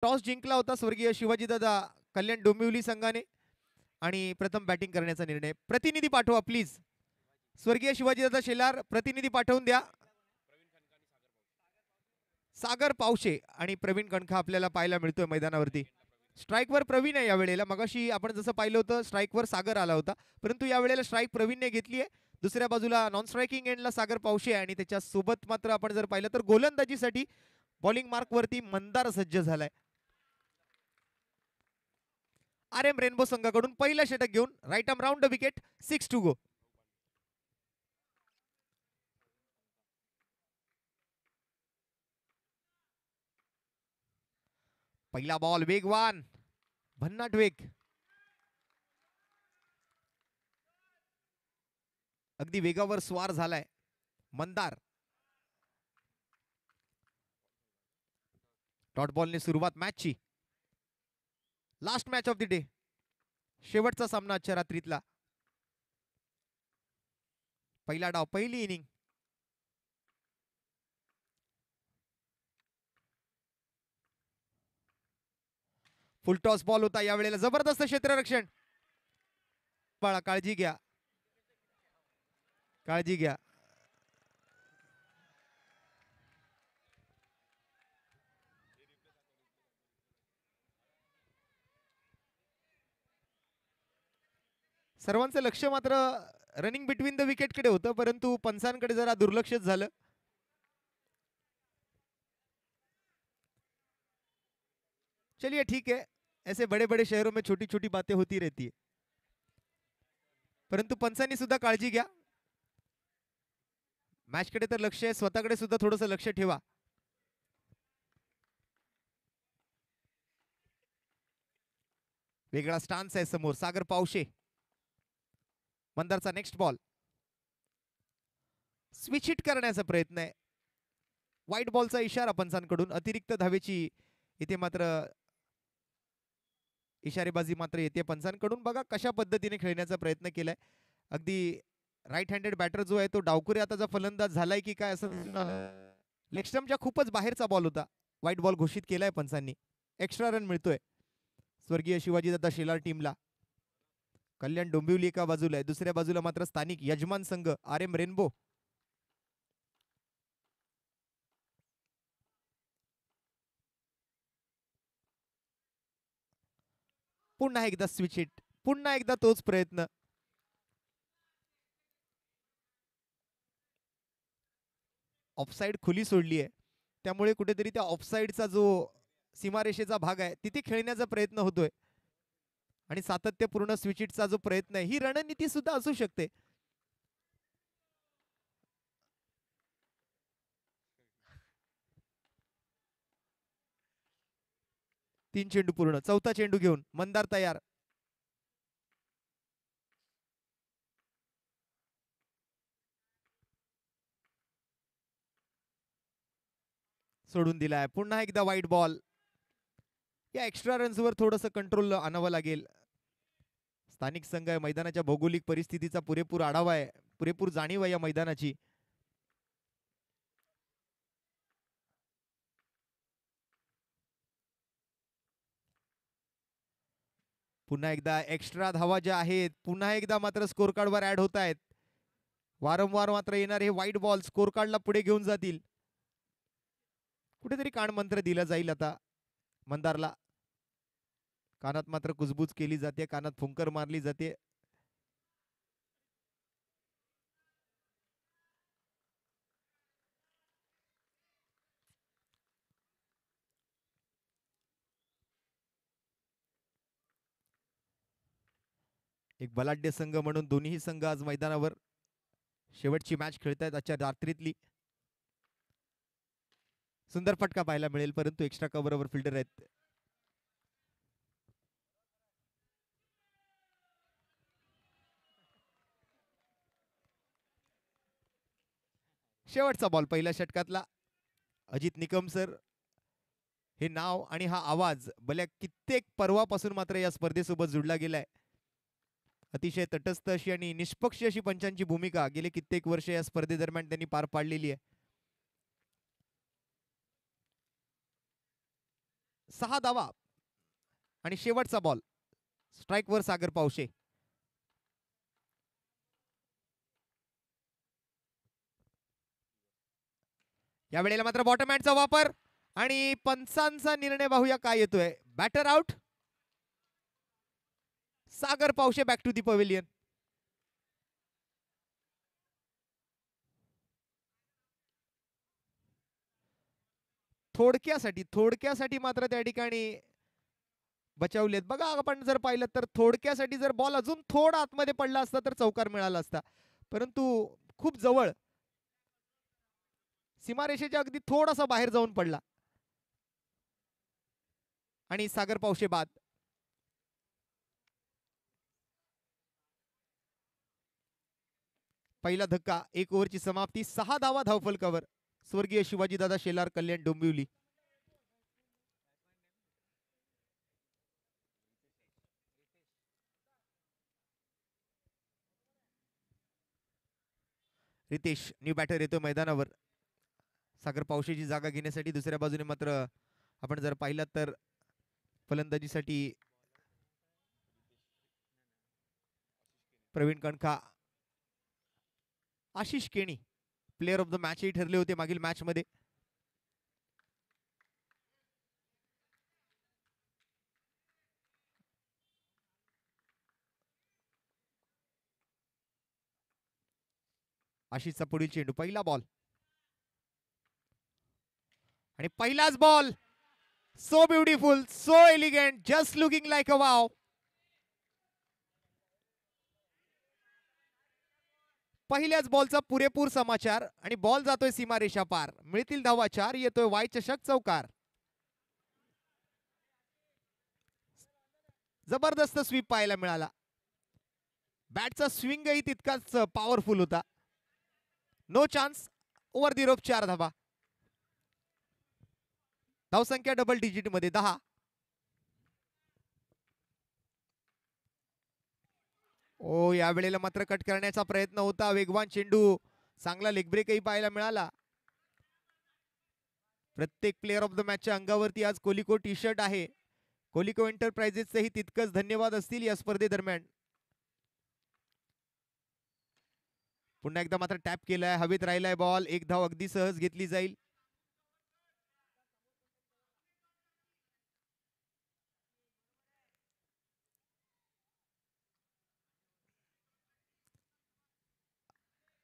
Toss जिंकला होता स्वर्गीय शिवाजीदादा कल्याण डोंबिवली संघाने आणि प्रथम बॅटिंग करण्याचा निर्णय. प्रतिनिधी पाठवा प्लीज. स्वर्गीय शिवाजीदादा शेलार प्रतिनिधी पाठवून द्या. सागर पावशे आणि प्रवीण कणखा आपल्याला पाहायला मिळतोय मैदानावरती. स्ट्राईकवर प्रवीण आहे यावेळेला. मगाशी आपण जसं पाहिलं होतं स्ट्राईकवर सागर आला होता, परंतु यावेळेला स्ट्राईक प्रवीणने घेतली आहे. दुसऱ्या बाजूला नॉन स्ट्रायकिंग एंडला सागर पावशे आणि त्याच्या सोबत मात्र आपण जर पाहिलं तर गोलंदाजीसाठी बॉलिंग मार्कवरती मंदार सज्ज झालाय. RM रेनबो संघाकडून पहिला षटक घेऊन right arm round the wicket. 6 two go. पहिला बॉल वेगवान, भन्नाट वेग, अगदी वेगावर स्वार झालाय मंदार. डॉट बॉलने सुरुवात मॅचची. Last match of the day, शेवटचा सामना आजच्या रात्रीतला. पहिला डाव, पहिली इनिंग. फुलटॉस बॉल होता यावेळेला. जबरदस्त क्षेत्ररक्षण. बाळा काळजी घ्या, काळजी घ्या. सर्वांचं लक्ष मात्र रनिंग बिटवीन द विकेट कडे होतं, परंतु पंचांकडे जरा दुर्लक्षच झालं. चलिए ठीक है, ऐसे बड़े बड़े शहरों में छोटी छोटी बातें होती रहती है, परंतु पंचांनी सुद्धा काळजी घ्या. मॅच कडे तर लक्ष आहे, स्वतःकडे सुद्धा थोडंसं लक्ष ठेवा. वेगळा स्टान्स आहे समोर. सागर पावशे. मंदारचा नेक्स्ट बॉल. स्विच हिट करण्याचा प्रयत्न आहे. व्हाईट बॉलचा इशारा पंचांकडून. अतिरिक्त धावेची इथे मात्र इशारेबाजी मात्र येते पंचांकडून. बघा कशा पद्धतीने खेळण्याचा प्रयत्न केलाय. अगदी राईट हँडेड बॅटर जो आहे तो डावकुरे आताचा फलंदाज झालाय की काय असं. लेग स्टंपच्या खूपच बाहेरचा बॉल होता. व्हाईट बॉल घोषित केलाय पंचांनी. एक्स्ट्रा रन मिळतोय स्वर्गीय शिवाजीदादा शेलार टीमला. कल्याण डोंबिवली एका बाजूला आहे, दुसऱ्या बाजूला मात्र स्थानिक यजमान संघ RM रेनबो. पुन्हा एकदा स्विच हिट, पुन्हा एकदा तोच प्रयत्न. ऑफसाईड खुली सोडली आहे, त्यामुळे कुठेतरी त्या ऑफसाईडचा जो सीमारेषेचा भाग आहे तिथे खेळण्याचा प्रयत्न होतोय आणि सातत्यपूर्ण स्विच हिटचा जो प्रयत्न आहे ही रणनीती सुद्धा असू शकते. तीन चेंडू पूर्ण. चौथा चेंडू घेऊन मंदार तयार. सोडून दिलाय. पुन्हा एकदा व्हाईट बॉल. या एक्स्ट्रा रन्सवर थोडंसं कंट्रोल आणावं लागेल. स्थानिक संघ आहे, मैदानाच्या भौगोलिक परिस्थितीचा पुरेपूर आढावा आहे, पुरेपूर जाणीव आहे या मैदानाची. पुन्हा एकदा एक्स्ट्रा धावा ज्या आहेत पुन्हा एकदा मात्र स्कोर कार्डवर ऍड होत आहेत. वारंवार मात्र येणारे हे व्हाईट बॉल स्कोर कार्डला पुढे घेऊन जातील. कुठेतरी कान मंत्र दिला जाईल आता मंदारला. कानात मात्र कुजबूज केली जाते, कानात फुंकर मारली जाते. एक बलाढ्य संघ म्हणून दोन्ही संघ आज मैदानावर शेवटची मॅच खेळतायत आजच्या रात्रीतली. सुंदर फटका पाहायला मिळेल, परंतु एक्स्ट्रा कव्हरवर फिल्डर आहेत. शेवटचा बॉल पहिल्या षटकातला. अजित निकम सर हे नाव आणि हा आवाज भल्या कित्येक पर्वापासून मात्र या स्पर्धेसोबत जुडला गेलाय. अतिशय तटस्थ अशी आणि निष्पक्ष अशी पंचांची भूमिका गेले कित्येक वर्ष या स्पर्धेदरम्यान त्यांनी पार पाडलेली आहे. 6 धावा आणि शेवटचा बॉल स्ट्राइक वर सागर पावशे. या वेळेला मात्र बॉटम हँडचा वापर आणि पंचांचा निर्णय पाहूया काय येतोय. Batter out. Sagar Pawshe back to the pavilion. थोडक्यासाठी मात्र त्या ठिकाणी बचावलेत. बघा आपण जर पाहिलं तर थोडक्यासाठी जर बॉल अजून थोडा आतमध्ये पडला असता तर चौकार मिळाला असता, परंतु खूप जवळ सीमारेषेच्या अगदी थोडासा बाहेर जाऊन पडला आणि सागर पावशे बाद. पहिला धक्का, 1 ओव्हरची समाप्ती. 6 धावा धावफलकावर. स्वर्गीय शिवाजीदादा शेलार, कल्याण डोंबिवली. रितेश न्यू बॅटर येतो मैदानावर सागर पावशेची जागा घेण्यासाठी. दुसऱ्या बाजूने मात्र आपण जर पाहिलं तर फलंदाजीसाठी Praveen Kanka, Ashish Keni player of the मॅचही ठरले होते मागील मॅच मध्ये. आशिषचा पुढील चेंडू, पहिला बॉल आणि पहिलाच ball. So beautiful, so elegant, just looking like a wow. पहिल्याच बॉलचा पुरेपूर समाचार आणि बॉल जातोय सीमारेषा पार. मिळतील धावा 4. येतोय वाय चषक चौकार. जबरदस्त स्वीप पाहायला मिळाला. बॅटचा स्विंगही तितकाच पॉवरफुल होता. No chance. Over the rope 4 धावा. धावसंख्या डबल डिजिट मध्ये 10. ओ या वेळेला मात्र कट करण्याचा प्रयत्न होता. वेगवान चेंडू, चांगला लेग ब्रेकही पाहायला मिळाला. प्रत्येक प्लेअर ऑफ द मॅचच्या अंगावरती आज कोलिको टी शर्ट आहे. कोलिको एंटरप्राइजेसचेही तितकंच धन्यवाद असतील या स्पर्धेदरम्यान. पुन्हा एकदा मात्र टॅप केलाय, हवेत राहिलाय बॉल. 1 धाव अगदी सहज घेतली जाईल.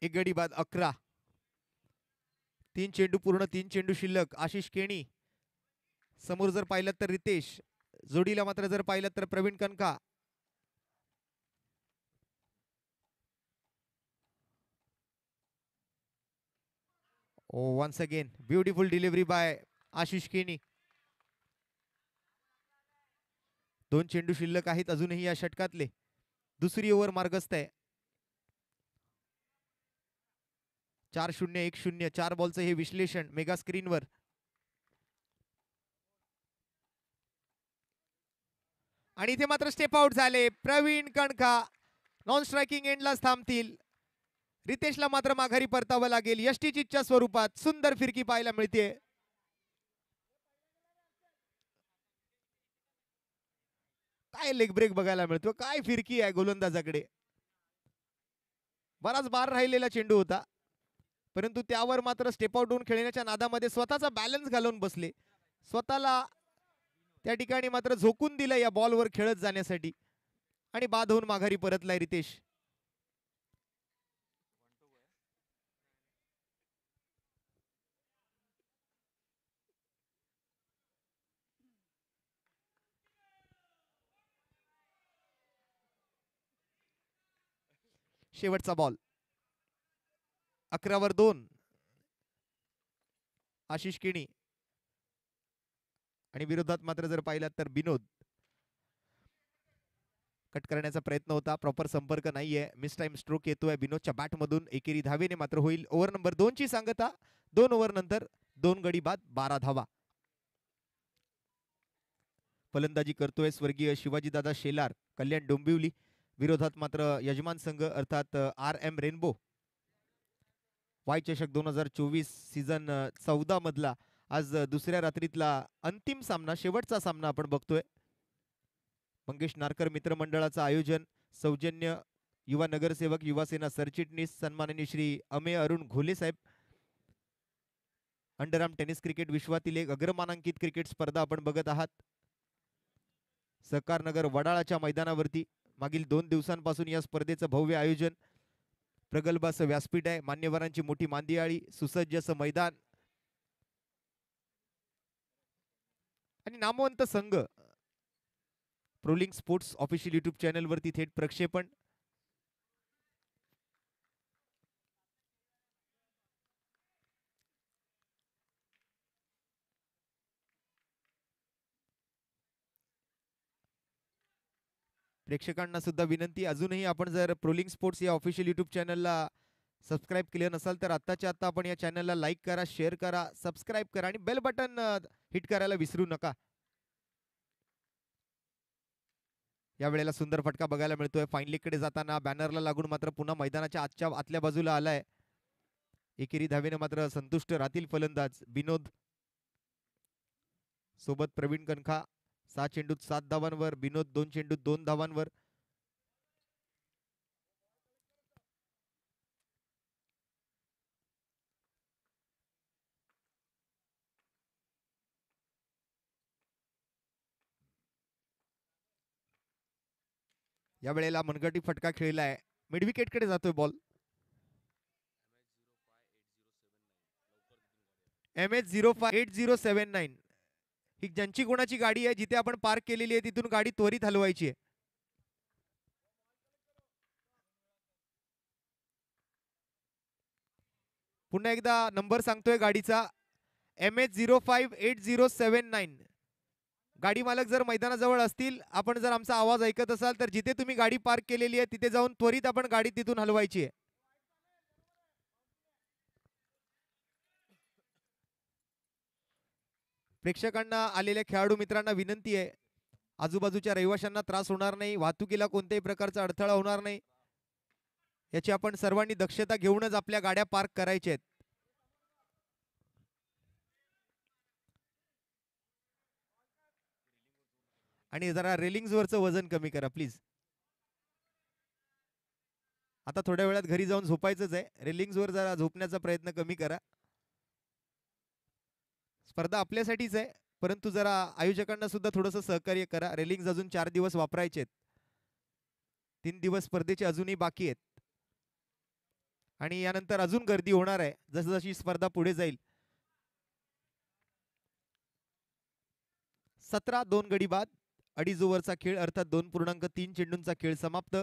एक गडी बाद 11. 3 चेंडू पूर्ण, 3 चेंडू शिल्लक. आशिष केणी समोर जर पाहिलं तर रितेश, जोडीला मात्र जर पाहिलं तर Praveen Kanka. Oh once again beautiful delivery by Ashish Keni. 2 चेंडू शिल्लक आहेत अजूनही या षटकातले. दुसरी ओव्हर मार्गस्थ आहे. 4-0-1-0 4 बॉलचं हे विश्लेषण मेगा स्क्रीनवर. आणि इथे मात्र स्टेप आउट झाले प्रवीण कणका. नॉन स्ट्रायकिंग एंडलाच थांबतील. रितेशला मात्र माघारी परतावं लागेल. यष्टीचितच्या स्वरूपात सुंदर फिरकी पाहायला मिळते. काय लेग ब्रेक बघायला मिळतो, काय फिरकी आहे गोलंदाजाकडे. बराच बार राहिलेला चेंडू होता, परंतु त्यावर मात्र स्टेप आउट होऊन खेळण्याच्या नादामध्ये स्वतःचा बॅलन्स घालवून बसले. स्वतःला त्या ठिकाणी मात्र झोकून दिलं या बॉलवर खेळत जाण्यासाठी आणि बाद होऊन माघारी परतलाय रितेश. शेवटचा बॉल. 11 वर 2. आशिष केणी आणि विरोधात मात्र जर पाहिलात तर विनोद. कट करण्याचा प्रयत्न होता, प्रॉपर संपर्क नाहीये. मिस टाइम स्ट्रोक येतोय विनोदच्या बॅट मधून. एकेरी धावेने मात्र होईल ओव्हर नंबर 2 ची सांगता. 2 ओव्हर नंतर 2 गडी बाद 12 धावा. फलंदाजी करतोय स्वर्गीय शिवाजीदादा शेलार, कल्याण डोंबिवली. विरोधात मात्र यजमान संघ अर्थात RM रेनबो. वाय चषक 2024 सीझन 14 मधला आज दुसऱ्या रात्रीतला अंतिम सामना, शेवटचा सामना आपण बघतोय. मंगेश नारकर मित्रमंडळाचं आयोजन, सौजन्य युवा नगरसेवक, युवासेना सरचिटणीस सन्माननीय श्री अमेय अरुण घोले साहेब. अंडरआर्म टेनिस क्रिकेट विश्वातील एक अग्रमानांकित क्रिकेट स्पर्धा आपण बघत आहात. सहकार नगर वडाळाच्या मैदानावरती मागील 2 दिवसांपासून या स्पर्धेचं भव्य आयोजन, प्रगल्भ असं व्यासपीठ आहे, मान्यवरांची मोठी मांदियाळी, सुसज्ज असं मैदान आणि नामवंत संघ. प्रोलिंग स्पोर्ट्स ऑफिशियल युट्यूब चॅनल वरती थेट प्रक्षेपण. प्रेक्षकांना सुद्धा विनंती, अजूनही आपण जर प्रोलिंग स्पोर्ट्स या ऑफिशियल युट्यूब चॅनलला सबस्क्राईब केले नसाल तर आत्ताच्या आत्ता आपण या चॅनलला लाईक करा, शेअर करा, सबस्क्राईब करा आणि बेल बटन हिट करायला विसरू नका. या वेळेला सुंदर फटका बघायला मिळतोय. फाईन लेगकडे जाताना बॅनरला लागून मात्र पुन्हा मैदानाच्या आतल्या बाजूला आलाय. एकेरी धावेने मात्र संतुष्ट राहतील फलंदाज विनोद. सोबत प्रवीण कनखा 6 चेंडूत 7 धावांवर, विनोद 2 चेंडूत 2 धावांवर. या वेळेला मनगटी फटका खेळलाय, मिडविकेट कडे जातोय बॉल. MH058079 ही ज्यांची कोणाची गाडी आहे, जिथे आपण पार्क केलेली आहे तिथून गाडी त्वरित हलवायची आहे. पुन्हा एकदा नंबर सांगतोय गाडीचा, MH058079. गाडी मालक जर मैदानाजवळ असतील, आपण जर आमचा आवाज ऐकत असाल तर जिथे तुम्ही गाडी पार्क केलेली आहे तिथे जाऊन त्वरित आपण गाडी तिथून हलवायची आहे. प्रेक्षकांना, आलेल्या खेळाडू मित्रांना विनंती आहे, आजूबाजूच्या रहिवाशांना त्रास होणार नाही, वाहतुकीला कोणत्याही प्रकारचा अडथळा होणार नाही, याची आपण सर्वांनी दक्षता घेऊनच आपल्या गाड्या पार्क करायच्या आहेत. आणि जरा रेलिंग्स वरचं वजन कमी करा प्लीज. आता थोड्या वेळात घरी जाऊन झोपायचंच आहे, रेलिंग्स वर जरा झोपण्याचा प्रयत्न कमी करा. स्पर्धा आपल्यासाठीच आहे, परंतु जरा आयोजकांना सुद्धा थोडंसं सहकार्य करा. रेलिंग्स अजून 4 दिवस वापरायचे आहेत, 3 दिवस स्पर्धेचे अजूनही बाकी आहेत आणि यानंतर अजून गर्दी होणार आहे जसजशी स्पर्धा पुढे जाईल. 17-2 गडी बाद, 2.5 ओव्हरचा खेळ अर्थात 2.3 चेंडूंचा खेळ समाप्त.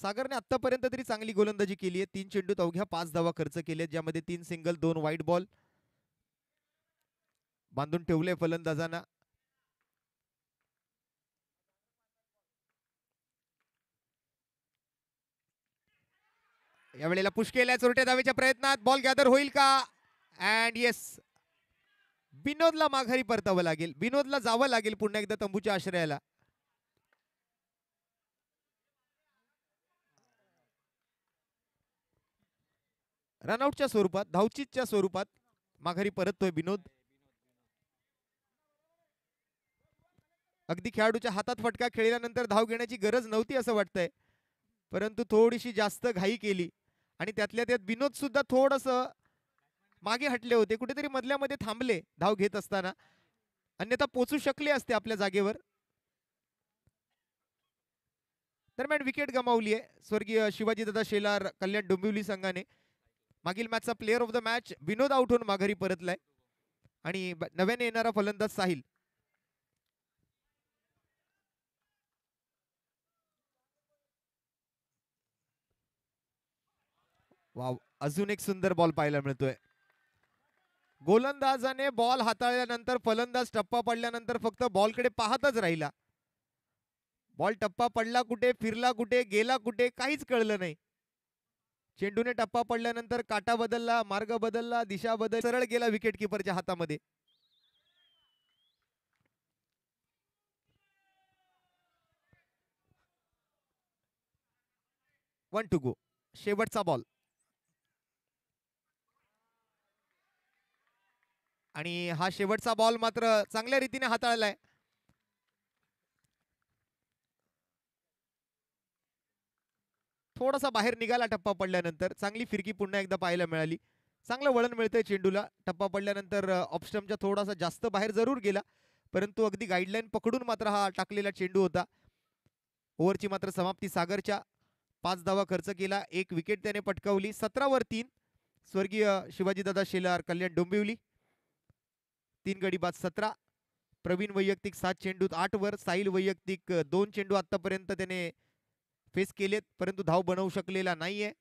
सागरने आतापर्यंत तरी चांगली गोलंदाजी केली आहे. 3 चेंडूत अवघ्या 5 धावा खर्च केले, ज्यामध्ये 3 सिंगल 2 वाईट बॉल. बांधून ठेवले फलंदाजांना. यावेळेला पुश केल्या चोरट्या धावेच्या प्रयत्नात बॉल गॅदर होईल का? अँड येस, विनोदला माघारी परतावं लागेल, विनोदला जावं लागेल पुन्हा एकदा तंबूच्या आश्रयाला. रनआउटच्या स्वरूपात, धावचीतच्या स्वरूपात माघारी परततोय विनोद. अगदी खेळाडूच्या हातात फटका खेळल्यानंतर धाव घेण्याची गरज नव्हती असं वाटतंय, परंतु थोडीशी जास्त घाई केली आणि त्यातल्या त्यात विनोद सुद्धा थोडस मागे हटले होते, कुठेतरी मधल्या मध्ये थांबले धाव घेत असताना, अन्यथा पोचू शकले असते आपल्या जागेवर. दरम्यान विकेट गमावली आहे स्वर्गीय शिवाजीदादा शेलार कल्याण डोंबिवली संघाने. मागील मॅचचा player of the match Vinod out होऊन माघारी परतलाय आणि नव्याने येणारा फलंदाज साहिल. वाव, अजून एक सुंदर बॉल पाहायला मिळतोय. गोलंदाजाने बॉल हाताळल्यानंतर फलंदाज टप्पा पडल्यानंतर फक्त बॉलकडे पाहतच राहिला. बॉल टप्पा पडला कुठे, फिरला कुठे, गेला कुठे, काहीच कळलं नाही. चेंडूने टप्पा पडल्यानंतर काटा बदलला, मार्ग बदलला, दिशा बदल, सरळ गेला विकेट किपरच्या हातामध्ये. वन टू गो, शेवटचा बॉल. आणि हा शेवटचा बॉल मात्र चांगल्या रीतीने हाताळलाय. थोडासा बाहेर निघाला टप्पा पडल्यानंतर. चांगली फिरकी पुन्हा एकदा पाहायला मिळाली. चांगलं वळण मिळतंय चेंडूला. टप्पा पडल्यानंतर ऑफस्टम्पच्या थोडासा जास्त बाहेर जरूर गेला, परंतु अगदी गाईडलाईन पकडून मात्र हा टाकलेला चेंडू होता. ओव्हरची मात्र समाप्ती सागरच्या. 5 धावा खर्च केला, 1 विकेट त्याने पटकावली. 17 वर 3. स्वर्गीय शिवाजीदादा शेलार, कल्याण डोंबिवली. 3 गडी बाद 17. प्रवीण वैयक्तिक 7 चेंडूत 8 वर. साहिल वैयक्तिक 2 चेंडू आतापर्यंत त्याने फेस केलेत, परंतु धाव बनवू शकलेला नाहीये.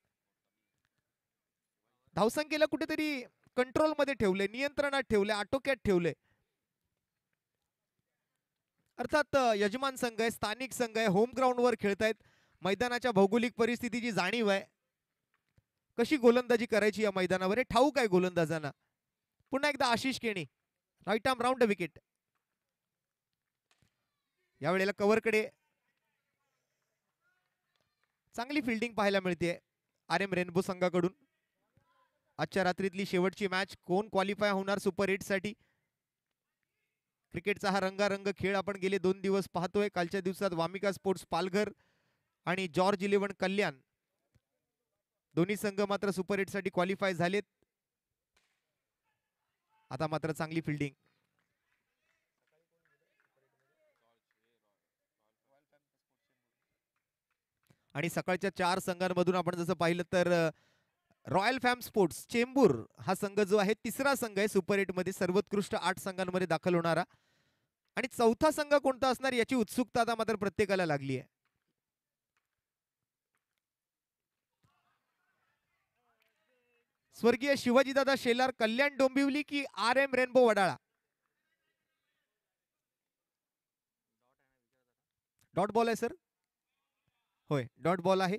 धावसंख्येला कुठेतरी कंट्रोलमध्ये ठेवले, नियंत्रणात ठेवले, आटोक्यात ठेवले. अर्थात यजमान संघ आहे, स्थानिक संघ आहे, होम ग्राउंडवर खेळतायत. मैदानाच्या भौगोलिक परिस्थितीची जाणीव आहे. कशी गोलंदाजी करायची या मैदानावर हे ठाऊक आहे गोलंदाजांना. पुन्हा एकदा Ashish Keni, right arm round wicket. यावेळेला कव्हरकडे चांगली फिल्डिंग पाहायला मिळते RM रेनबो संघाकडून. आजच्या रात्रीतली शेवटची मॅच. कोण क्वालिफाय होणार सुपर 8 साठी? क्रिकेटचा हा रंगारंग खेळ आपण गेले 2 दिवस पाहतोय. कालच्या दिवसात वामिका स्पोर्ट्स पालघर आणि जॉर्ज 11 कल्याण दोन्ही संघ मात्र सुपर 8 साठी क्वालिफाय झालेत. आता मात्र चांगली फिल्डिंग. आणि सकाळच्या 4 संघांमधून आपण जसं पाहिलं तर रॉयल फॅम स्पोर्ट्स चेंबूर हा संघ जो आहे तिसरा संघ आहे सुपर 8 मध्ये, सर्वोत्कृष्ट 8 संघांमध्ये दाखल होणारा. आणि चौथा संघ कोणता असणार याची उत्सुकता आता मात्र प्रत्येकाला लागली आहे. स्वर्गीय शिवाजीदादा शेलार, कल्याण डोंबिवली की RM rainbow Wadala? Dot ball आहे सर. होय, डॉट बॉल आहे.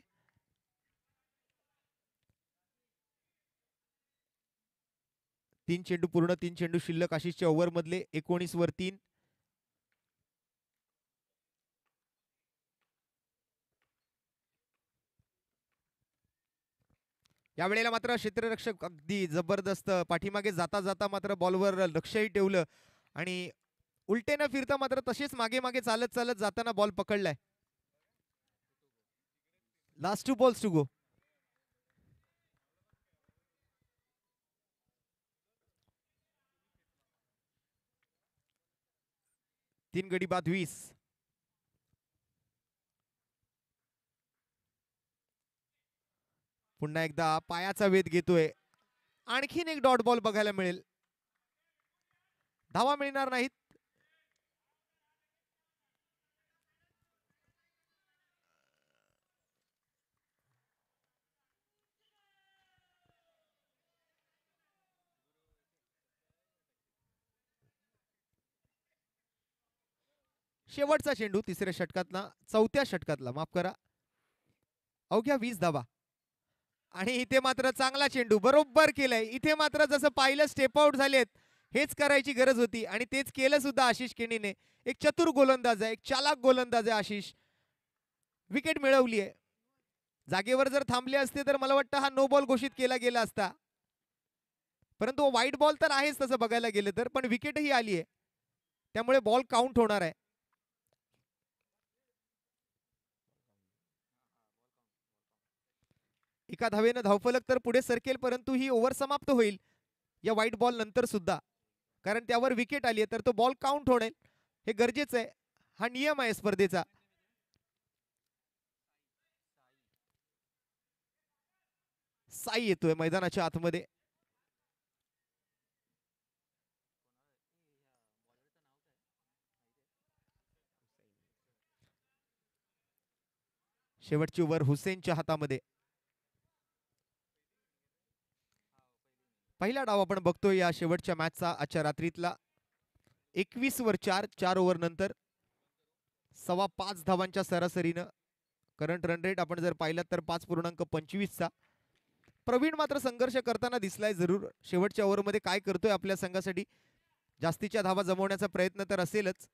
तीन चेंडू पूर्ण, 3 चेंडू शिल्लक आशिषच्या ओव्हर मधले. 19 वर 3. यावेळेला मात्र क्षेत्ररक्षक अगदी जबरदस्त पाठीमागे जाता जाता मात्र बॉलवर लक्षही ठेवलं आणि उलटे न फिरता मात्र तसेच मागे मागे चालत चालत जाताना बॉल पकडलाय. Last 2 balls to go. तीन गडी बाद 20. पुन्हा एकदा पायाचा वेध घेतोय. आणखीन एक डॉट बॉल बघायला मिळेल. धावा मिळणार नाहीत. शेवटचा चेंडू तिसऱ्या षटकातला, चौथ्या षटकातला माफ करा. अवघ्या 20 धावा. आणि इथे मात्र चांगला चेंडू बरोबर केलाय. इथे मात्र जसं पाहिलं स्टेप आउट झालेत, हेच करायची गरज होती आणि तेच केलं सुद्धा आशिष केणीने. एक चतुर गोलंदाज आहे, एक चालाक गोलंदाज आहे आशिष. विकेट मिळवली आहे. जागेवर जर थांबले असते तर मला वाटतं हा नो बॉल घोषित केला गेला असता, परंतु व्हाईट बॉल तर आहेच तसं बघायला गेलं तर, पण विकेटही आली आहे, त्यामुळे बॉल काउंट होणार आहे. एका धावेनं धावफलक तर पुढे सरकेल, परंतु ही ओव्हर समाप्त होईल या व्हाईट बॉल नंतर सुद्धा, कारण त्यावर विकेट आली आहे तर तो बॉल काउंट होणे हे गरजेचं आहे. हा नियम आहे स्पर्धेचा. साई येतोय मैदानाच्या आतमध्ये. शेवटची ओव्हर हुसेनच्या हातामध्ये. पहिला डाव आपण बघतोय या शेवटच्या मॅचचा आजच्या रात्रीतला. 21 वर 4. 4 ओव्हर नंतर 5.25 धावांच्या सरासरीनं करंट रन रेट आपण जर पाहिलं तर 5.25 चा. प्रवीण मात्र संघर्ष करताना दिसलाय जरूर. शेवटच्या ओव्हरमध्ये काय करतोय आपल्या संघासाठी, जास्तीच्या धावा जमवण्याचा प्रयत्न तर असेलच.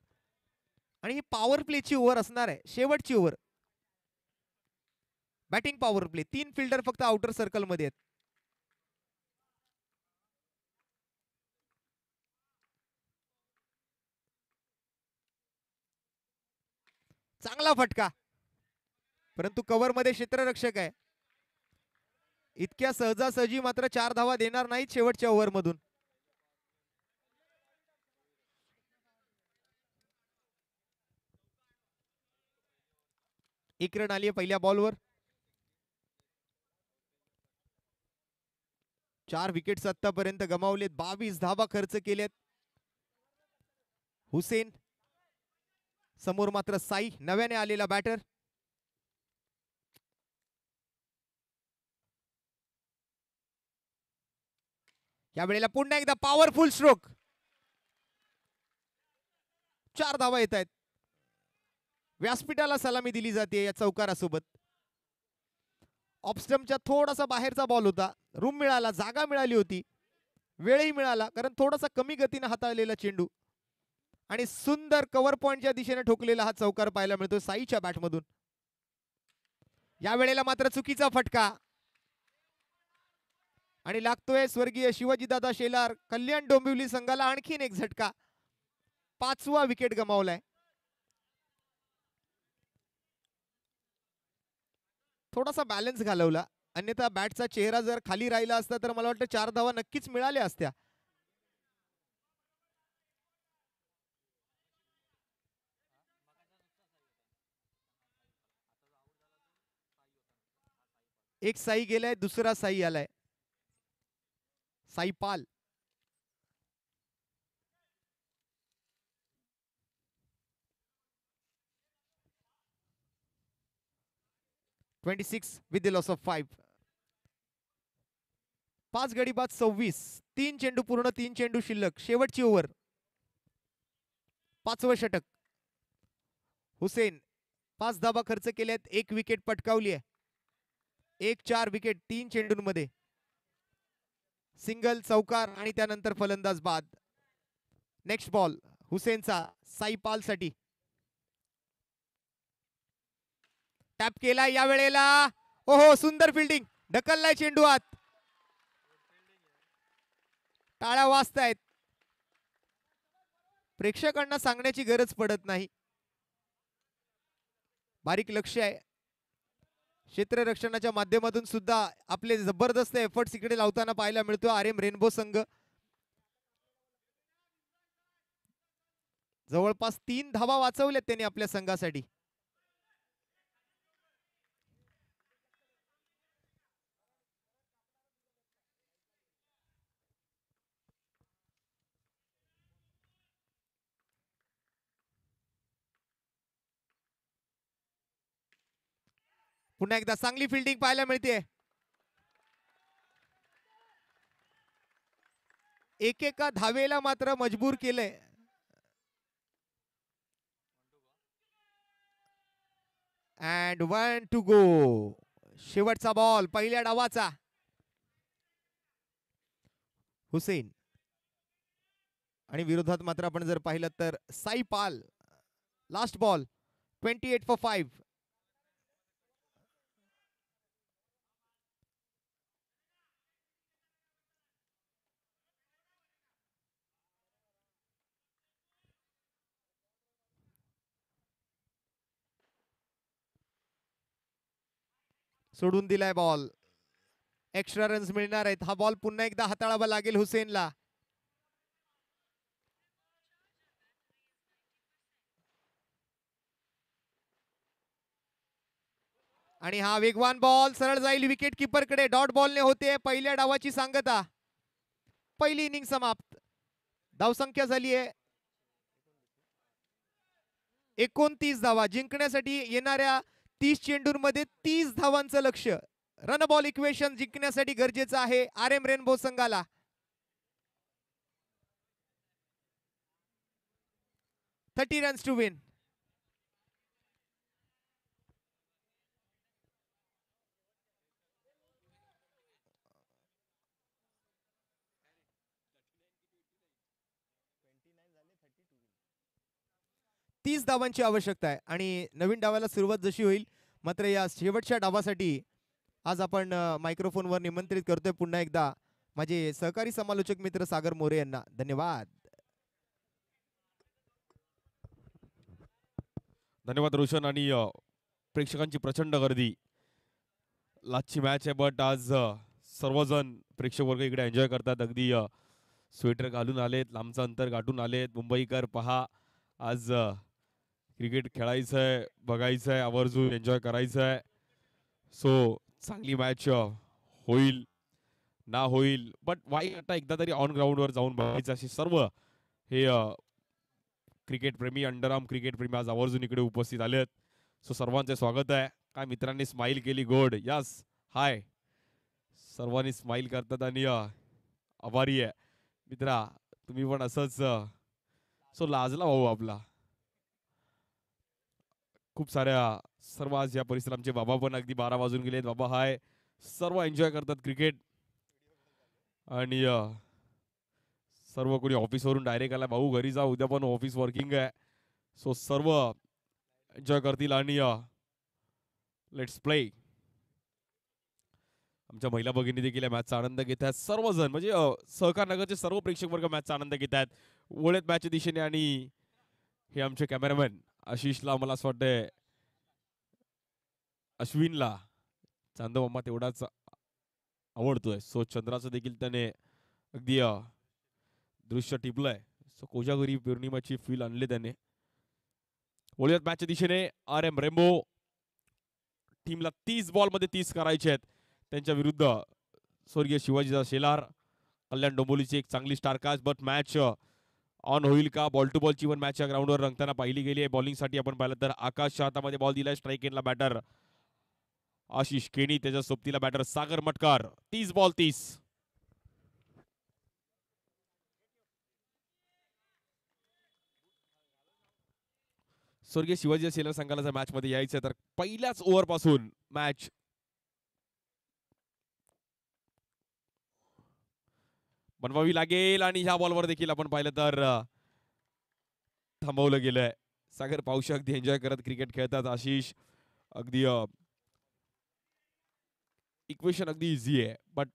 आणि ही पॉवर प्लेची ओव्हर असणार आहे, शेवटची over. Batting power play. 3 fielder फक्त आउटर सर्कल मध्ये आहेत. चांगला फटका, परंतु कव्हर मध्ये क्षेत्ररक्षक आहे. इतक्या सहजासहजी मात्र 4 धावा देणार नाहीत शेवटच्या ओव्हर मधून. एक रन आली आहे पहिल्या बॉलवर. 4 विकेट्स आतापर्यंत गमावलेत. 22 धावा खर्च केलेत. हुसेन समोर मात्र साई, नव्याने आलेला बॅटर. या वेळेला पुन्हा एकदा पॉवरफुल स्ट्रोक. 4 धावा येत आहेत. व्यासपीठाला सलामी दिली जाते या चौकारासोबत. ऑफस्टम्पच्या थोडासा बाहेरचा बॉल होता. रूम मिळाला, जागा मिळाली होती, वेळही मिळाला, कारण थोडासा कमी गतीने हाताळलेला चेंडू आणि सुंदर कव्हर पॉइंटच्या दिशेने ठोकलेला हा चौकार पाहायला मिळतो साईच्या बॅटमधून. या वेळेला मात्र चुकीचा फटका आणि लागतोय स्वर्गीय शिवाजीदादा शेलार. कल्याण डोंबिवली संघाला आणखीन एक झटका. 5वा विकेट गमावलाय. थोडासा बॅलन्स घालवला, अन्यथा बॅटचा चेहरा जर खाली राहिला असता तर मला वाटतं 4 धावा नक्कीच मिळाल्या असत्या. एक साई गेलाय, दुसरा साई आलाय. साई पाल. (26) with the loss of 5. 5 गडी बाद 26. 3 चेंडू पूर्ण, 3 चेंडू शिल्लक. शेवटची ओव्हर. 5वं षटक. हुसेन 5 धावा खर्च केल्यात, 1 विकेट पटकावली आहे. 1-4 विकेट 3 चेंडूंमध्ये. सिंगल, चौकार आणि त्यानंतर फलंदाज बाद. नेक्स्ट बॉल हुसेनचा साई पाल साठी. टॅप केला या वेळेला. ओहो, सुंदर फिल्डिंग. ढकललाय चेंडू आत. टाळ्या वाजतायत. प्रेक्षकांना सांगण्याची गरज पडत नाही. बारीक लक्ष आहे. क्षेत्ररक्षणाच्या माध्यमातून सुद्धा आपले जबरदस्त एफर्ट्स इकडे लावताना पाहायला मिळतो RM रेनबो संघ. जवळपास 3 धावा वाचवल्यात त्यांनी आपल्या संघासाठी. पुन्हा एकदा चांगली फिल्डिंग पाहायला मिळते. एकेका धावेला मात्र मजबूर केलंय. And 1 to go. शेवटचा बॉल पहिल्या डावाचा. हुसेन आणि विरोधात मात्र आपण जर पाहिलं तर Sai Pal. Last ball 28 for 5. सोडून दिलाय बॉल. एक्स्ट्रा रन्स मिळणार आहेत. हा बॉल पुन्हा एकदा हाताळावा लागेल हुसेनला. आणि हा वेगवान बॉल सरळ जाईल विकेट कीपर कडे. डॉट बॉलने होते पहिल्या डावाची सांगता. पहिली इनिंग समाप्त. धावसंख्या झाली आहे 29 धावा. जिंकण्यासाठी येणाऱ्या 30 चेंडूंमध्ये 30 धावांचं लक्ष. रन बॉल इक्वेशन जिंकण्यासाठी गरजेचं आहे RM रेनबो संघाला. 30 रन्स टू विन. तीस धावांची आवश्यकता आहे आणि नवीन डावाला सुरुवात जशी होईल. मात्र या शेवटच्या डावासाठी आज आपण मायक्रोफोनवर निमंत्रित करतोय पुन्हा एकदा माझे सहकारी समालोचक मित्र सागर मोरे यांना. धन्यवाद. धन्यवाद रोशन. आणि प्रेक्षकांची प्रचंड गर्दी. लास्टची मॅच आहे, बट आज सर्वजण प्रेक्षक वर्ग इकडे एन्जॉय करतात. अगदी स्वेटर घालून आलेत, लांबचं अंतर गाठून आलेत. मुंबईकर पहा, आज क्रिकेट खेळायचं आहे, बघायचं आहे, आवर्जून एन्जॉय करायचं आहे. सो चांगली मॅच होईल ना होईल, बट वाईट आता एकदा तरी ऑन ग्राउंडवर जाऊन बघायचं असे सर्व हे क्रिकेट प्रेमी, अंडरआर्म क्रिकेट प्रेमी आज आवर्जून इकडे उपस्थित आलेत. सो सर्वांचे स्वागत आहे. काय मित्रांनी स्माइल केली गोड. यस, हाय. सर्वांनी स्माइल करतात आणि आभारी आहे मित्रा. तुम्ही पण असंच. सो लाजला भाऊ आपला. खूप साऱ्या सर्व आज या परिसरात आमचे बाबा पण अगदी 12 वाजून गेलेत. बाबा हाय. सर्व एन्जॉय करतात क्रिकेट. आणि सर्व कोणी ऑफिसवरून डायरेक्ट आला, भाऊ घरी जा, उद्या पण ऑफिस वर्किंग आहे. सो सर्व एन्जॉय करतील आणि लेट्स प्ले. आमच्या महिला भगिनी देखील या मॅचचा आनंद घेत आहेत. सर्वजण म्हणजे सहकार नगरचे सर्व प्रेक्षक वर्ग मॅचचा आनंद घेत आहेत. वळत मॅचच्या दिशेने. आणि हे आमचे कॅमेरामॅन आशिषला, मला असं वाटतंय अश्विनला चांदोमामा तेवढाच आवडतोय. सो चंद्राचं देखील त्याने अगदी दृश्य टिपलंय. सो कोजागरी पौर्णिमाची फील आणले त्याने. वळूयात मॅचच्या दिशेने. आर एम रेम्बो टीमला 30 बॉलमध्ये 30 करायचे आहेत. त्यांच्या विरुद्ध स्वर्गीय शिवाजीचा शेलार. कल्याण डोंबिवलीची एक चांगली star cast, but match on होईल का? बॉल टू बॉलची पण मॅच या ग्राउंडवर रंगताना पाहिली गेली आहे. बॉलिंगसाठी आपण पाहिलं तर आकाशच्या हातामध्ये बॉल दिलाय. स्ट्राईक एंडला बॅटर आशिष केनी, त्याच्या सोबतीला बॅटर सागर मटकार. 30 बॉल 30. स्वर्गीय शिवाजी शेलार संघाला जर मॅच मध्ये यायचं तर पहिल्याच ओव्हर पासून मॅच बनवावी लागेल. आणि ह्या बॉलवर देखील आपण पाहिलं तर थांबवलं गेलंय. सागर पावशी अगदी एन्जॉय करत क्रिकेट खेळतात. आशिष अगदी इक्वेशन अगदी इझी आहे, बट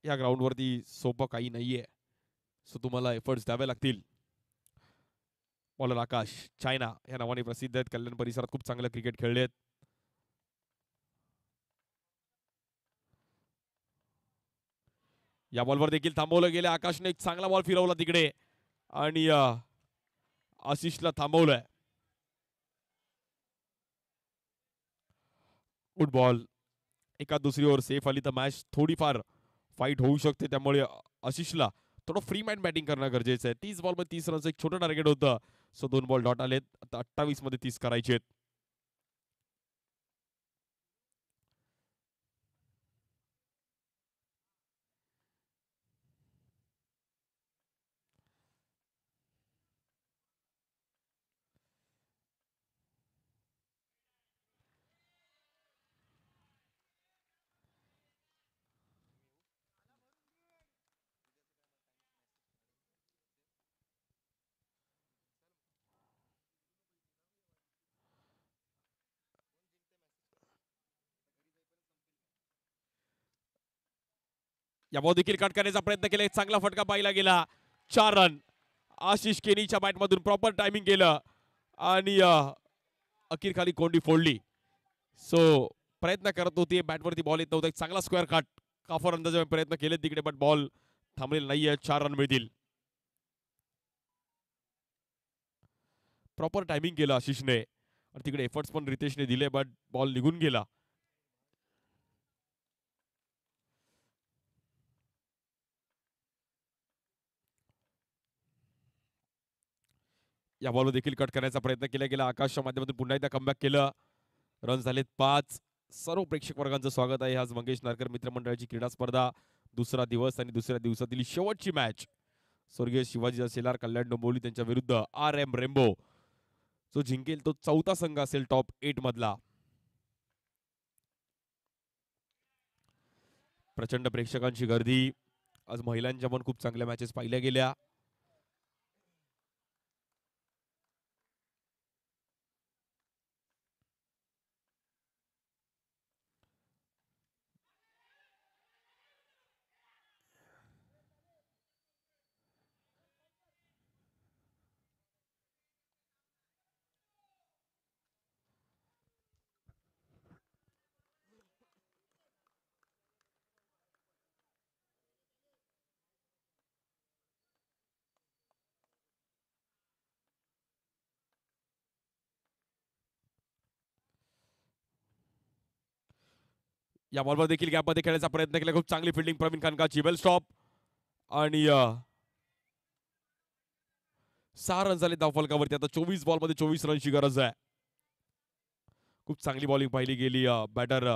या ग्राउंडवरती सोपं काही नाहीये. सो तुम्हाला एफर्ट्स द्यावे लागतील. बॉलर आकाश चायना या नावाने प्रसिद्ध आहेत. कल्याण परिसरात खूप चांगलं क्रिकेट खेळले आहेत. या बॉलवर देखील थांबवलं गेलं. आकाशने एक चांगला बॉल फिरवला तिकडे आणि आशिषला थांबवलंय. Good ball. एका दुसरी ओव्हर सेफ आली तर मॅच थोडीफार फाईट होऊ शकते. त्यामुळे आशिषला थोडं फ्री माइंड बॅटिंग करणं गरजेचं आहे. 30 बॉलमध्ये 30 रनचं एक छोटं टार्गेट होतं. सो 2 बॉल डॉट आलेत. आता 28 मध्ये 30 करायचे आहेत. या बॉल देखील कट करण्याचा प्रयत्न केला. एक चांगला फटका पाहिला गेला. 4 रन. आशिष केनीच्या बॅटमधून प्रॉपर टायमिंग केलं आणि अखेर खाली कोंडी फोडली. सो प्रयत्न करत होती, बॅटवरती बॉल येत नव्हता. एक चांगला स्क्वेअर कट काफर अंदाजे प्रयत्न केले तिकडे, बट बॉल थांबलेला नाहीये. 4 रन मिळतील. प्रॉपर टायमिंग केलं आशिषने आणि तिकडे एफर्ट्स पण रितेशने दिले, बट बॉल निघून गेला. या बॉल देखील कट करण्याचा प्रयत्न केला गेला. आकाशच्या माध्यमातून पुन्हा एकदा कमबॅक केलं. रन झालेत 5. सर्व प्रेक्षक वर्गांचं स्वागत आहे. आज मंगेश नारकर मित्रमंडळाची क्रीडा स्पर्धा दुसरा दिवस आणि दुसऱ्या दिवसातील शेवटची मॅच. स्वर्गीय शिवाजी शेलार कल्याण डोंबिवली त्यांच्या विरुद्ध आर एम रेम्बो. जो जिंकेल तो 4था संघ असेल टॉप 8 मधला. प्रचंड प्रेक्षकांची गर्दी. आज महिलांच्या पण खूप चांगल्या मॅचेस पाहिल्या गेल्या. या बॉलवर देखील गॅपमध्ये खेळण्याचा प्रयत्न केला. खूप चांगली फिल्डिंग प्रवीण खनकाची. वेल स्टॉप आणि 6 रन झाले धावफलकावरती. आता 24 बॉलमध्ये 24 रनची गरज आहे. खूप चांगली बॉलिंग पाहिली गेली. बॅटर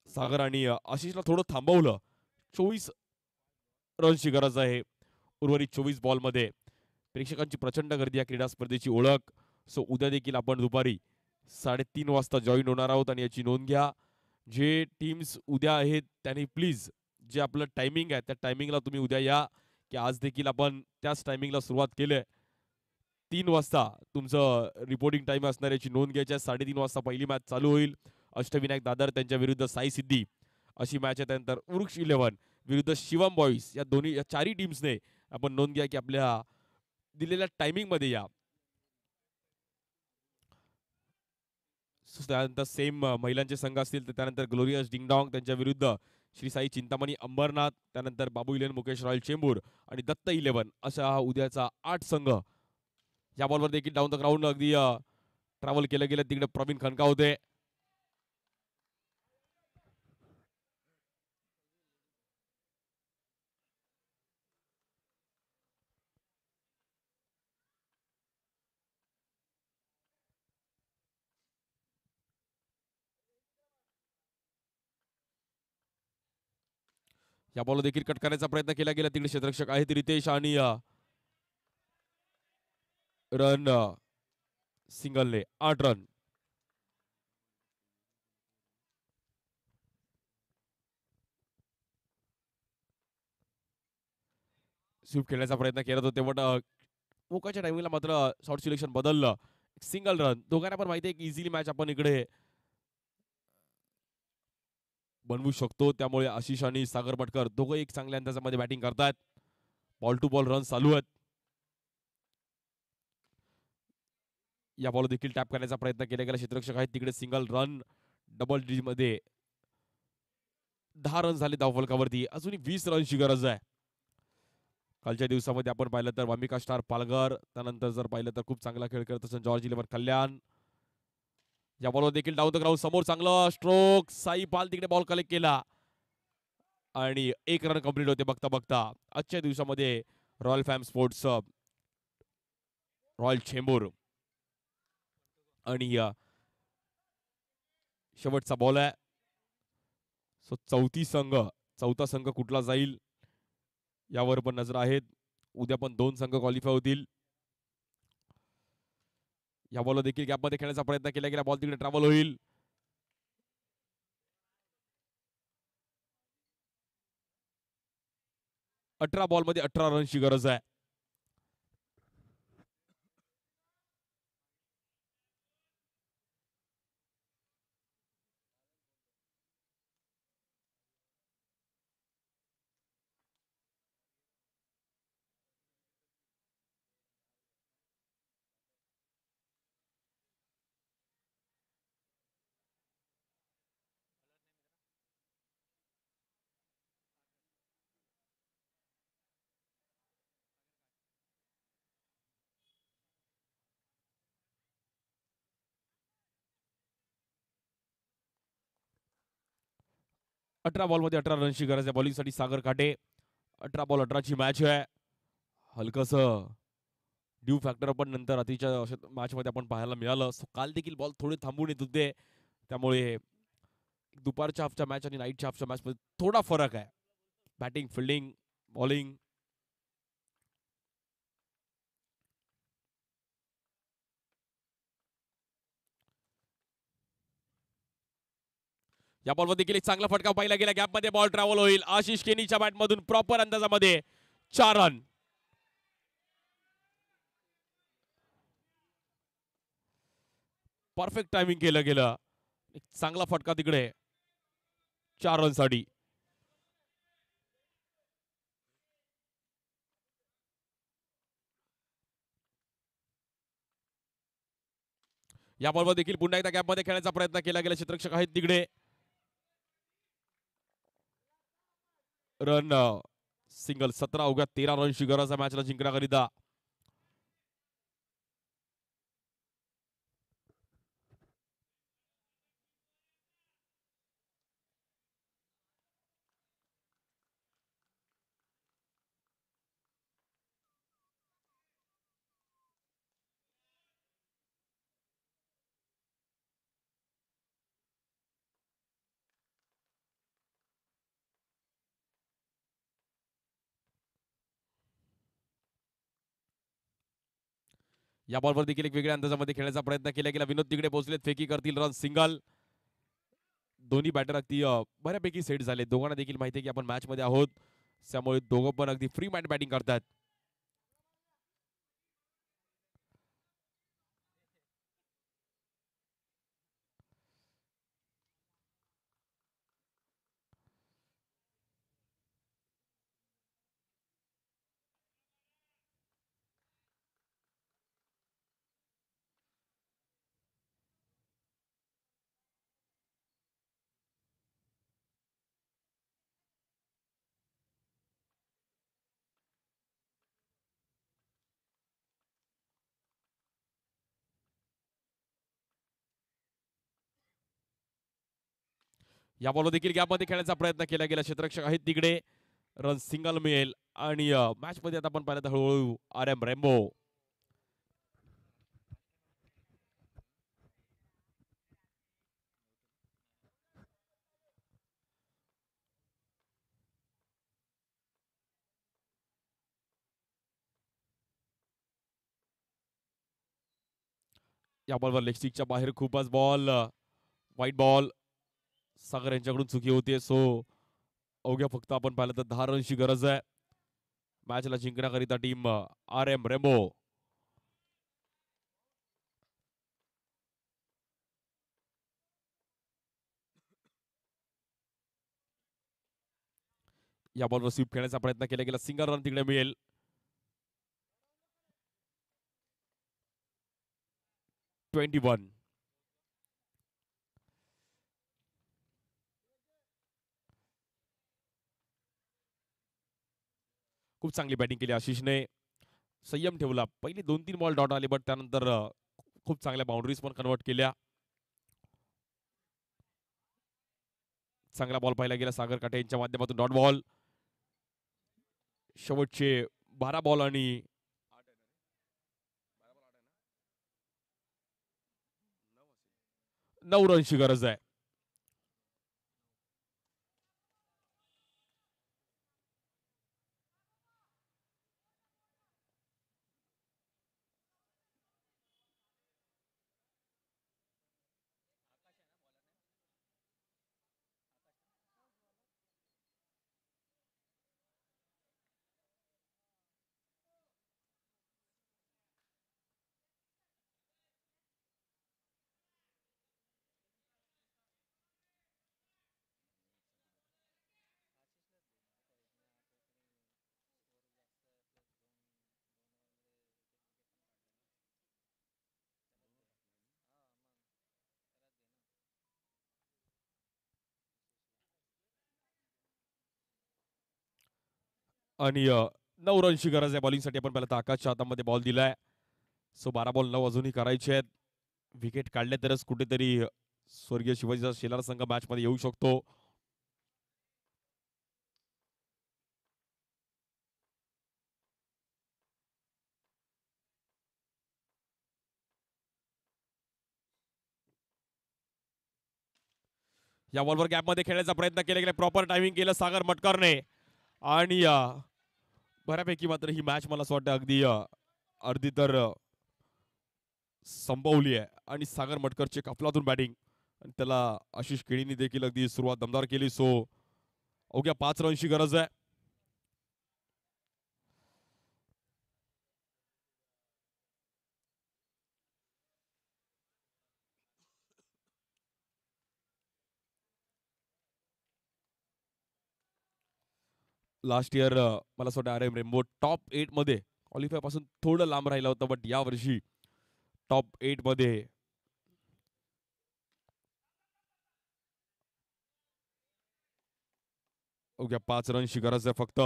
सागर आणि आशिषला थोडं थांबवलं. 24 रनची गरज आहे उर्वरित 24 बॉलमध्ये. प्रेक्षकांची प्रचंड गर्दी या क्रीडा स्पर्धेची ओळख. सो उद्या देखील आपण दुपारी 3:30 वाजता जॉईन होणार आहोत आणि याची नोंद घ्या. जे टीम्स उद्या आहेत त्यांनी प्लीज जे आपलं टायमिंग आहे त्या टायमिंगला तुम्ही उद्या या, की आज देखील आपण त्याच टायमिंगला सुरुवात केली आहे. 3 वाजता तुमचं रिपोर्टिंग टाइम असणार याची नोंद घ्यायची आहे. 3:30 वाजता पहिली मॅच चालू होईल. अष्टविनायक दादर त्यांच्या विरुद्ध साई सिद्धी अशी मॅच आहे. त्यानंतर उरुक्ष 11 विरुद्ध शिवम बॉईज या चारही टीम्सने आपण नोंद घ्या की आपल्या दिलेल्या टायमिंगमध्ये या. त्यानंतर सेम महिलांचे संघ असतील तर त्यानंतर ग्लोरियस डिंगडॉंग त्यांच्या विरुद्ध श्री साई चिंतामणी अंबरनाथ, त्यानंतर बाबू इलेवन मुकेश रॉयल चेंबूर आणि दत्त 11 असा हा उद्याचा 8 संघ. या बॉलवर देखील डाऊन द ग्राउंड अगदी ट्रॅव्हल केलं गेलं. तिकडे प्रवीण खनका होते. या बॉल देखील कट करण्याचा प्रयत्न केला गेला. तिकडे क्षेत्ररक्षक आहेत रितेश आणि रन सिंगलने 8 रन. स्वीप खेळण्याचा प्रयत्न केला होता तेव्हा मोकाच्या टायमिंगला मात्र शॉर्ट सिलेक्शन बदललं. Single run. दोघांना पण माहिती आहे की इझिली मॅच आपण इकडे बनवू शकतो. त्यामुळे आशिष आणि सागर भटकर दोघं एक चांगल्या अंदाजामध्ये बॅटिंग करतात. बॉल टू बॉल रन चालू आहेत. या बॉल देखील टॅप करण्याचा प्रयत्न केला गेला. क्षेत्ररक्षक आहेत तिकडे सिंगल रन. डबल डी मध्ये 10 रन झाले धावफलकावरती. अजूनही 20 रनची गरज आहे. कालच्या दिवसामध्ये आपण पाहिलं तर वामिका स्टार पालघर, त्यानंतर जर पाहिलं तर खूप चांगला खेळ करत असं जॉर्ज 11 कल्याण. या बॉलवर देखील डाऊन द ग्राउंड समोर चांगलं स्ट्रोक. साई पाल तिकडे बॉल कलेक्ट केला आणि 1 रन कंप्लीट होते बघता बघता. आजच्या दिवसामध्ये रॉयल फॅम स्पोर्ट्स रॉयल चेंबूर आणि शेवटचा बॉल आहे. सो चौथा संघ कुठला जाईल यावर पण नजर आहेत. उद्या पण 2 संघ क्वालिफाय होतील. या बॉल देखील गॅपमध्ये खेळण्याचा प्रयत्न केला गेला. बॉल तिकडे ट्रॅव्हल होईल. अठरा बॉलमध्ये 18 रनची गरज आहे. अठरा बॉलमध्ये 18 रनची गरज आहे बॉलिंगसाठी सागर काटे. 18 बॉल 18ची मॅच आहे. हलकस ड्यू फॅक्टर पण नंतर अतिच्या मॅच मध्ये आपण पाहायला मिळालं. सो काल देखील बॉल थोडे थांबून येत होते. त्यामुळे दुपारच्या हाफच्या मॅच आणि नाईटच्या हाफच्या मॅच मध्ये थोडा फरक आहे. Batting, fielding, bowling. या बॉलवर देखील एक चांगला फटका पाहिला गेला. गॅपमध्ये बॉल ट्रॅव्हल होईल. आशिष केनीच्या बॅटमधून प्रॉपर अंदाजामध्ये 4 रन. परफेक्ट टायमिंग केलं गेलं. एक चांगला फटका तिकडे 4 रन साठी. या बॉलवर देखील पुन्हा एकदा गॅपमध्ये खेळण्याचा प्रयत्न केला गेला. क्षेत्ररक्षक आहेत तिकडे. Run single. 17 अवघ्या 13 रनची गरज आहे मॅचला जिंकण्याकरिता. या बॉलवर देखील एक वेगळ्या अंदाजामध्ये खेळण्याचा प्रयत्न केला गेला. विनोद तिकडे पोहोचलेत, फेकी करतील, रन सिंगल. दोन्ही बॅटर अगदी बऱ्यापैकी सेट झाले. दोघांना देखील माहिती आहे की आपण मॅच मध्ये आहोत, त्यामुळे दोघं पण अगदी फ्री माइंड बॅटिंग करतात. या बॉलवर देखील गॅपमध्ये खेळण्याचा प्रयत्न केला गेला. क्षेत्ररक्षक आहेत तिकडे, रन सिंगल मिळेल. आणि मॅच मध्ये आता आपण पाहिलं तर हळूहळू RM रेम्बो या बॉलवर लेग स्टिकच्या बाहेर खूपच बॉल, व्हाईट बॉल. सागर यांच्याकडून चुकी होते. सो अवघ्या फक्त आपण पाहिलं तर 10 रनची गरज आहे मॅचला जिंकण्याकरिता टीम RM रेम्बो. या बॉलवर स्वीप खेळण्याचा प्रयत्न केला गेला. सिंगल रन तिकडे मिळेल. Twenty one. खूप चांगली बॅटिंग केली आशिषने. संयम ठेवला. पहिली 2-3 बॉल डॉट आले, बट त्यानंतर खूप चांगल्या बाउंड्रीज पण कन्वर्ट केल्या. चांगला बॉल पाहिला गेला सागर काटे यांच्या माध्यमातून. Dot ball. शेवटचे 12 बॉल आणि 9 रनची गरज आहे. आणि 9 रनची गरज आहे बॉलिंगसाठी. आपण पहिला तर आकाशच्या हातामध्ये बॉल दिलाय. सो 12 बॉल 9 अजूनही करायचे आहेत. विकेट काढले तरच कुठेतरी स्वर्गीय शिवाजीचा शेलार संघ मॅच मध्ये येऊ शकतो. या बॉलवर गॅपमध्ये खेळण्याचा प्रयत्न केला गेला. प्रॉपर टायमिंग केलं सागर मटकरने. आणि बऱ्यापैकी मात्र ही मॅच मला असं वाटतं अगदी अर्धी तर संपवली आहे. आणि सागर मटकरचे कफलातून बॅटिंग, आणि त्याला आशिष केळीने देखील अगदी सुरुवात दमदार केली. सो अवघ्या 5 रनची गरज आहे. लास्ट इयर मला असं वाटतं RM रेम्बो टॉप 8 मध्ये क्वालिफाय पासून थोडं लांब राहिला होता, बट या वर्षी टॉप 8 मध्ये अवघ्या 5 रनची गरज आहे फक्त.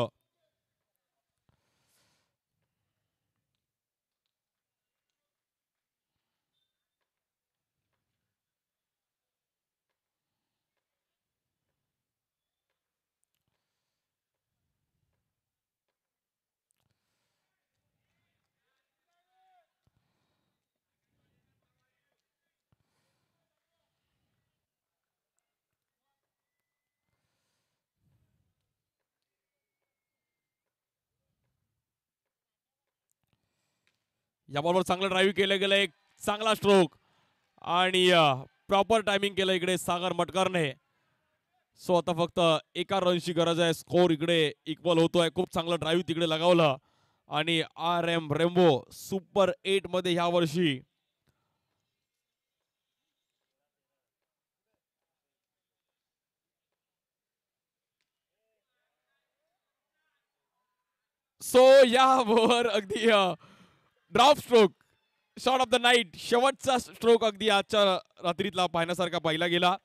या बॉलवर चांगलं ड्राईव्ह केलं गेलं, एक चांगला स्ट्रोक आणि प्रॉपर टायमिंग केलं इकडे सागर मटकरने. सो आता फक्त एका रनची गरज आहे. स्कोर इकडे इक्वल होतोय. खूप चांगलं ड्राईव्ह तिकडे लगावलं आणि RM रेम्बो सुपर 8 मध्ये ह्या वर्षी सो यावर अगदी drop stroke shot of the night, शेवटचा स्ट्रोक अगदी आजच्या रात्रीतला पाहण्यासारखा पाहिला गेला.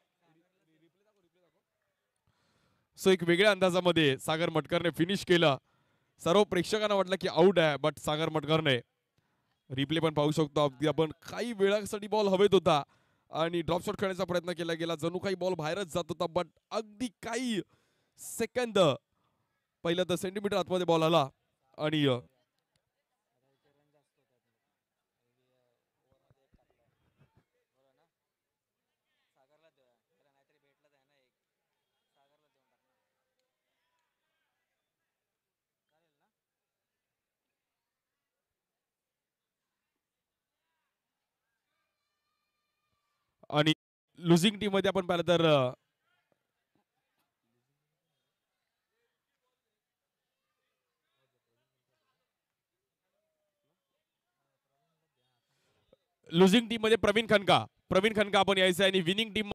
सो एक वेगळ्या अंदाजामध्ये सागर मटकरने फिनिश केलं. सर्व प्रेक्षकांना वाटलं की आउट आहे, बट सागर मटकरने रिप्ले पण पाहू शकतो अगदी आपण, काही वेळासाठी बॉल हवेत होता आणि ड्रॉप शॉट खेळण्याचा प्रयत्न केला गेला, जणू काही बॉल बाहेरच जात होता, बट अगदी काही सेकंद पहिलं तर सेंटीमीटर आतमध्ये बॉल आला आणि आणि लुझिंग टीम मध्ये आपण पाहिलं तर लुझिंग टीम मध्ये प्रवीण खनका आपण यायचं आणि विनिंग टीम